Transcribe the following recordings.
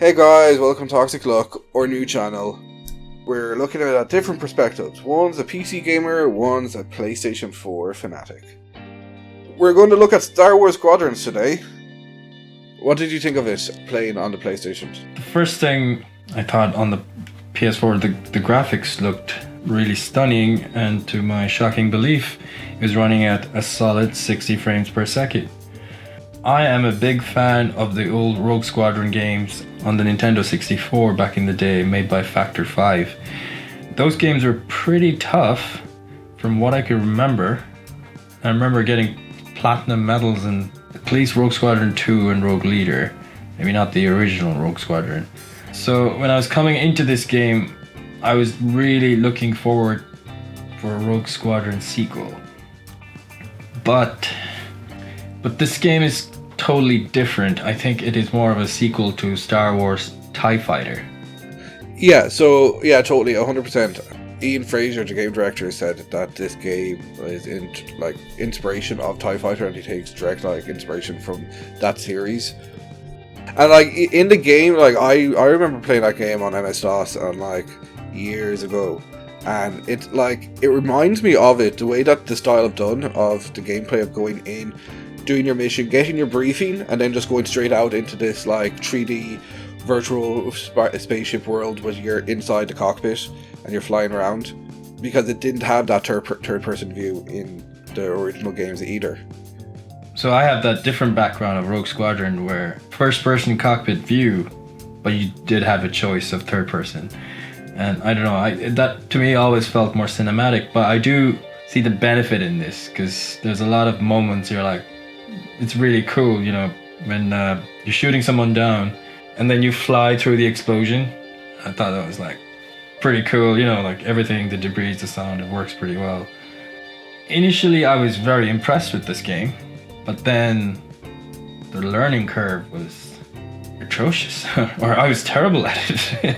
Hey guys, welcome to Toxic Luck, our new channel. We're looking at it at different perspectives. One's a PC gamer, one's a PlayStation 4 fanatic. We're going to look at Star Wars Squadrons today. What did you think of it playing on the PlayStation? The first thing I thought on the PS4, the graphics looked really stunning, and to my shocking belief, it was running at a solid 60 frames per second. I am a big fan of the old Rogue Squadron games on the Nintendo 64 back in the day, made by Factor 5. Those games were pretty tough from what I can remember. I remember getting platinum medals in at least Rogue Squadron 2 and Rogue Leader, maybe not the original Rogue Squadron. So when I was coming into this game, I was really looking forward for a Rogue Squadron sequel. But this game is totally different. I think it is more of a sequel to Star Wars TIE Fighter. Yeah, totally, 100%. Ian Fraser, the game director, said that this game is inspiration of TIE Fighter, and he takes direct inspiration from that series. And in the game, I remember playing that game on MS-DOS and years ago, and it reminds me of it, the way that the style of done of the gameplay of going in, doing your mission, getting your briefing, and then just going straight out into this 3D virtual spaceship world where you're inside the cockpit and you're flying around, because it didn't have that third person view in the original games either. So I have that different background of Rogue Squadron where first person cockpit view, but you did have a choice of third person. And I don't know, that to me always felt more cinematic, but I do see the benefit in this, because there's a lot of moments you're like, it's really cool, when you're shooting someone down and then you fly through the explosion. I thought that was pretty cool, everything, the debris, the sound, it works pretty well. Initially I was very impressed with this game, but then the learning curve was atrocious, or I was terrible at it.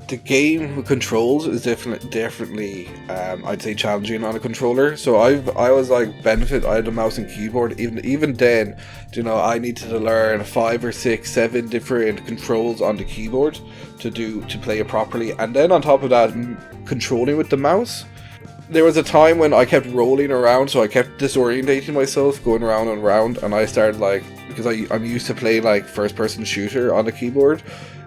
The game controls is definitely I'd say challenging on a controller. So I was benefit. I had a mouse and keyboard. Even then, I needed to learn 5 or 6, 7 different controls on the keyboard to play it properly. And then on top of that, controlling with the mouse. There was a time when I kept rolling around, so I kept disorientating myself, going around and around, and I started because I'm used to playing first person shooter on the keyboard,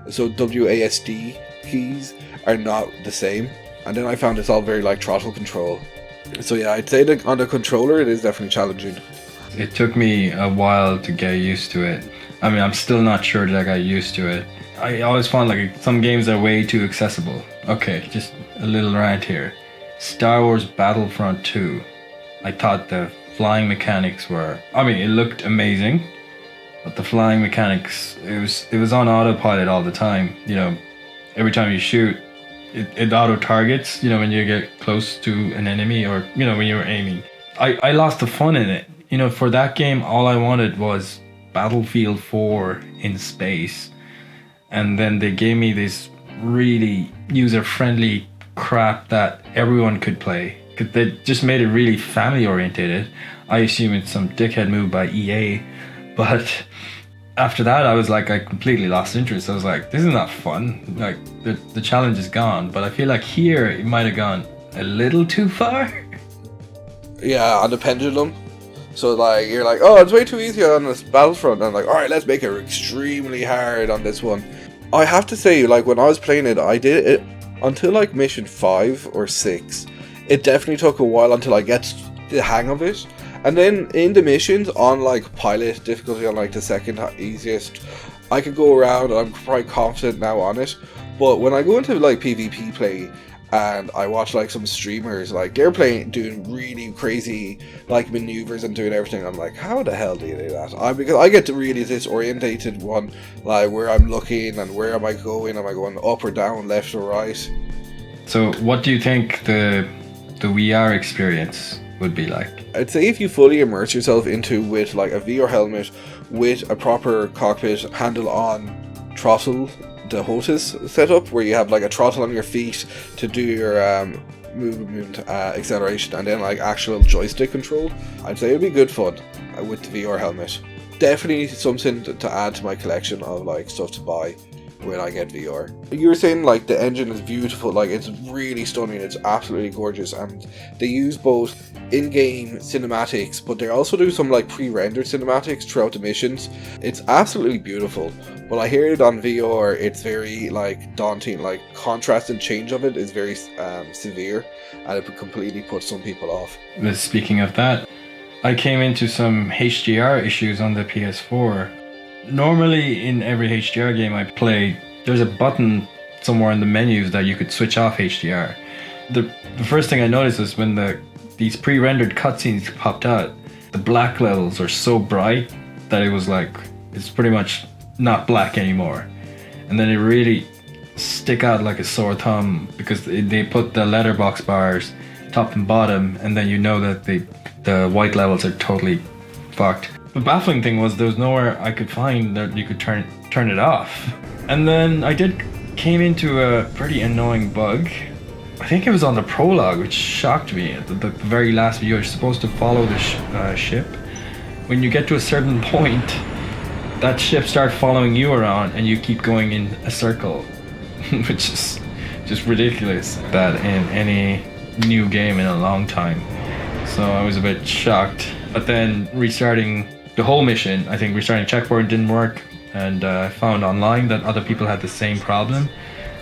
so WASD keys are not the same, and then I found it's all very throttle control. So yeah, I'd say that on the controller it is definitely challenging. It took me a while to get used to it. I mean, I'm still not sure that I got used to it. I always found some games are way too accessible. Okay, just a little rant here. Star Wars Battlefront 2, I thought the flying mechanics were, it looked amazing, but the flying mechanics, it was on autopilot all the time. Every time you shoot, it auto targets, when you get close to an enemy, or when you're aiming. I lost the fun in it. For that game, all I wanted was Battlefield 4 in space, and then they gave me this really user-friendly crap that everyone could play. They just made it really family orientated. I assume it's some dickhead move by EA, but after that I completely lost interest. I was like, this is not fun. The challenge is gone. But I feel here it might have gone a little too far. Yeah, on the pendulum. So you're oh, it's way too easy on this Battlefront, and I'm alright, let's make it extremely hard on this one. I have to say, when I was playing it, I did it until mission 5 or 6. It definitely took a while until I get the hang of it. And then in the missions on pilot difficulty, on the second easiest, I could go around and I'm quite confident now on it. But when I go into PvP play and I watch some streamers, they're doing really crazy maneuvers and doing everything, I'm how the hell do you do that? Because I get to really disorientated one, where I'm looking and where am I going? Am I going up or down, left or right? So what do you think the VR experience would be like? I'd say if you fully immerse yourself into with a VR helmet with a proper cockpit handle on throttle, the HOTAS setup, where you have a throttle on your feet to do your movement acceleration, and then actual joystick control, I'd say it'd be good fun with the VR helmet. definitely something to add to my collection of like stuff to buy when I get VR. You were saying like the engine is beautiful, like it's really stunning, it's absolutely gorgeous, and they use both in-game cinematics, but they also do some like pre-rendered cinematics throughout the missions. It's absolutely beautiful. When I hear it on VR, it's very like daunting, like contrast and change of it is very severe, and it completely puts some people off. Speaking of that, I came into some HDR issues on the PS4. Normally in every HDR game I play, there's a button somewhere in the menus that you could switch off HDR. The first thing I noticed is when these pre-rendered cutscenes popped out, the black levels are so bright that it was like, it's pretty much not black anymore. And then it really stick out like a sore thumb because they put the letterbox bars top and bottom, and then you know that the white levels are totally fucked. The baffling thing was there was nowhere I could find that you could turn it off. And then I came into a pretty annoying bug. I think it was on the prologue, which shocked me. At the very last video, you're supposed to follow the ship. When you get to a certain point, that ship starts following you around and you keep going in a circle, which is just ridiculous. That in any new game in a long time. So I was a bit shocked. But then restarting the whole mission, I think restarting checkpoint didn't work, and I found online that other people had the same problem,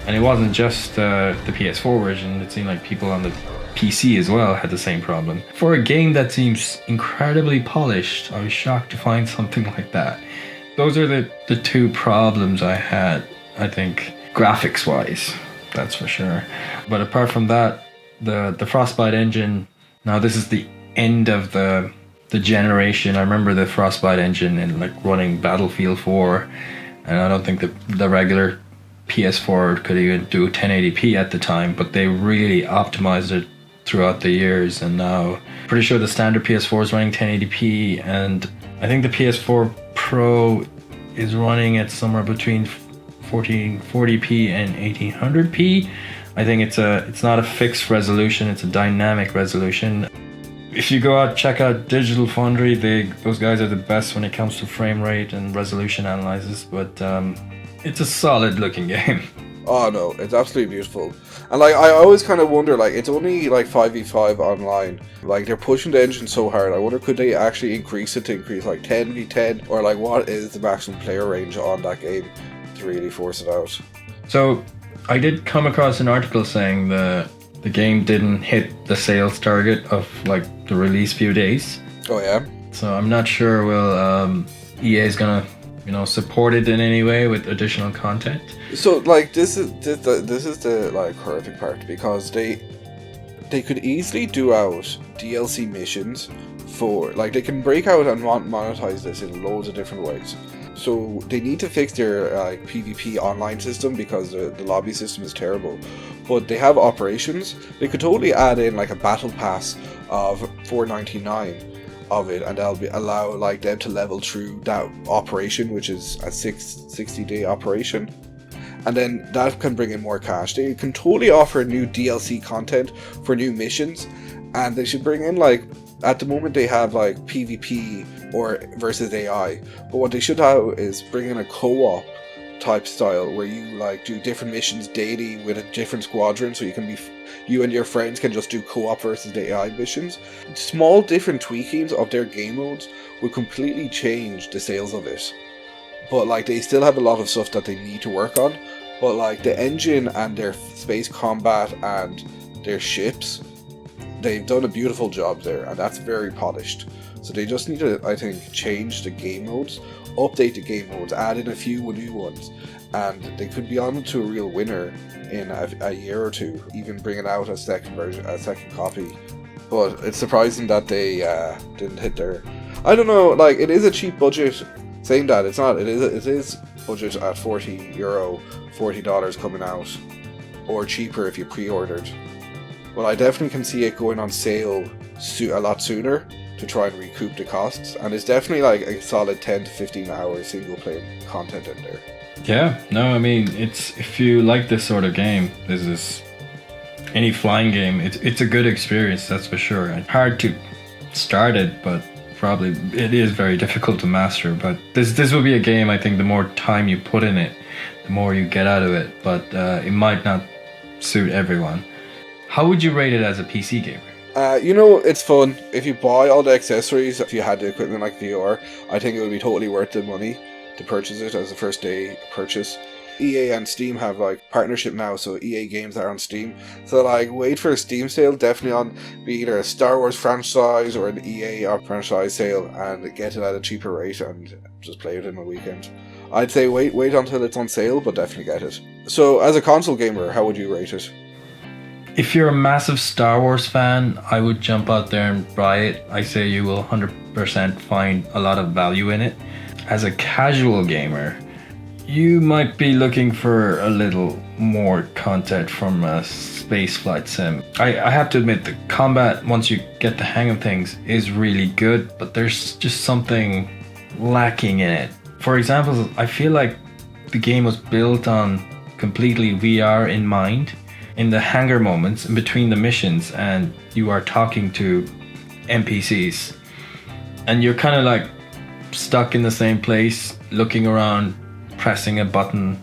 and it wasn't just the PS4 version. It seemed like people on the PC as well had the same problem. For a game that seems incredibly polished, I was shocked to find something like that. Those are the two problems I had, I think, graphics wise, that's for sure. But apart from that, the Frostbite engine, now this is the end of the generation. I remember the Frostbite engine and like running Battlefield 4, and I don't think the regular PS4 could even do 1080p at the time, but they really optimized it throughout the years, and now pretty sure the standard PS4 is running 1080p, and I think the PS4 Pro is running at somewhere between 1440p and 1800p. I think it's not a fixed resolution, it's a dynamic resolution. If you go out, check out Digital Foundry, those guys are the best when it comes to frame rate and resolution analysis, but it's a solid looking game. Oh no, it's absolutely beautiful. And like I always kind of wonder, like it's only like 5v5 online. Like they're pushing the engine so hard. I wonder could they actually increase it to increase like 10v10, or like what is the maximum player range on that game to really force it out? So I did come across an article saying the game didn't hit the sales target of like the release few days. Oh yeah. So I'm not sure will EA is gonna support it in any way with additional content. So like this is the like horrific part, because they could easily do out DLC missions for like they can break out and monetize this in loads of different ways. So they need to fix their PvP online system because the lobby system is terrible. But they have operations. They could totally add in like a battle pass of $4.99 of it, and that'll allow like them to level through that operation, which is a 60-day operation. And then that can bring in more cash. They can totally offer new DLC content for new missions, and they should bring in like, at the moment they have like PvP or versus AI, but what they should have is bring in a co-op type style where you like do different missions daily with a different squadron, so you and your friends can just do co-op versus the AI missions. Small different tweakings of their game modes would completely change the sales of it. But like they still have a lot of stuff that they need to work on. But like the engine and their space combat and their ships, they've done a beautiful job there, and that's very polished. So they just need to, I think, change the game modes, update the game modes, add in a few new ones, and they could be on to a real winner in a year or two, even bringing out a second version, a second copy. But it's surprising that they didn't hit their... I don't know, like it is a cheap budget. Saying that, it's not. It is budget at €40, $40 coming out, or cheaper if you pre-ordered. But I definitely can see it going on sale a lot sooner to try and recoup the costs, and it's definitely like a solid 10 to 15 hour single player content in there. Yeah, no, I mean, it's if you like this sort of game, this is any flying game, it's a good experience, that's for sure. It's hard to start it, but it is very difficult to master. But this will be a game, I think, the more time you put in it, the more you get out of it. But it might not suit everyone. How would you rate it as a PC gamer? It's fun. If you buy all the accessories, if you had the equipment like VR, I think it would be totally worth the money to purchase it as a first day purchase. EA and Steam have like partnership now, so EA games are on Steam. So like wait for a Steam sale, definitely on be either a Star Wars franchise or an EA or franchise sale, and get it at a cheaper rate and just play it in a weekend. I'd say wait until it's on sale, but definitely get it. So as a console gamer, how would you rate it? If you're a massive Star Wars fan, I would jump out there and buy it. I say you will 100% find a lot of value in it. As a casual gamer, you might be looking for a little more content from a spaceflight sim. I have to admit, the combat, once you get the hang of things, is really good, but there's just something lacking in it. For example, I feel like the game was built on completely VR in mind. In the hangar moments, in between the missions, and you are talking to NPCs, and you're kind of like stuck in the same place, looking around, pressing a button.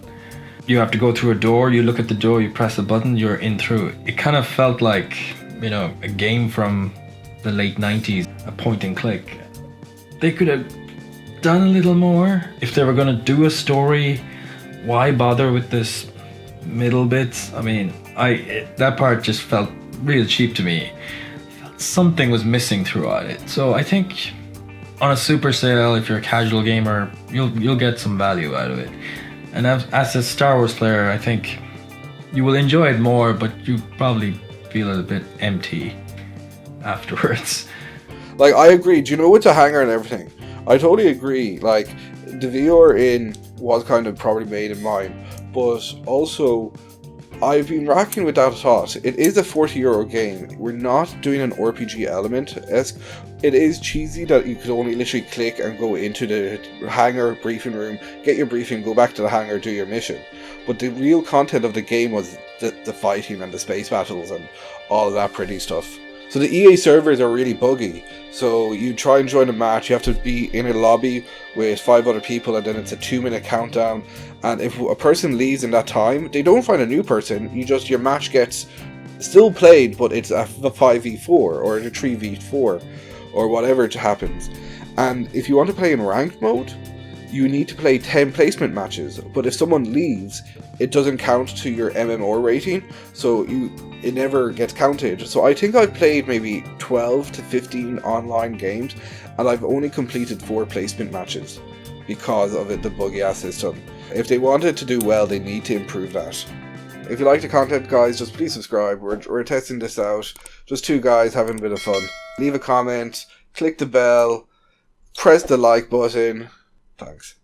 You have to go through a door, you look at the door, you press a button, you're in through it. It kind of felt like, a game from the late 90s, a point and click. They could have done a little more. If they were going to do a story, why bother with this middle bits? I mean, that part just felt real cheap to me. Something was missing throughout it. So I think on a super sale, if you're a casual gamer, you'll get some value out of it. And as a Star Wars player, I think you will enjoy it more, but you probably feel a bit empty afterwards. Like, I agree. Do you know, with the hangar and everything, I totally agree. Like, the VR in was kind of probably made in mind, but also I've been racking with that thought. It is a €40 game. We're not doing an RPG element-esque. It is cheesy that you could only literally click and go into the hangar briefing room, get your briefing, go back to the hangar, do your mission. But the real content of the game was the fighting and the space battles and all of that pretty stuff. So the EA servers are really buggy. So you try and join a match, you have to be in a lobby with 5 other people, and then it's a 2-minute countdown. And if a person leaves in that time, they don't find a new person. Your match gets still played, but it's a 5v4 or a 3v4 or whatever happens. And if you want to play in ranked mode, you need to play 10 placement matches. But if someone leaves, it doesn't count to your MMR rating, so it never gets counted. So I think I've played maybe 12 to 15 online games, and I've only completed 4 placement matches because of the buggy ass system. If they wanted to do well, they need to improve that. If you like the content, guys, just please subscribe. We're testing this out. Just 2 guys having a bit of fun. Leave a comment, click the bell, press the like button. Thanks.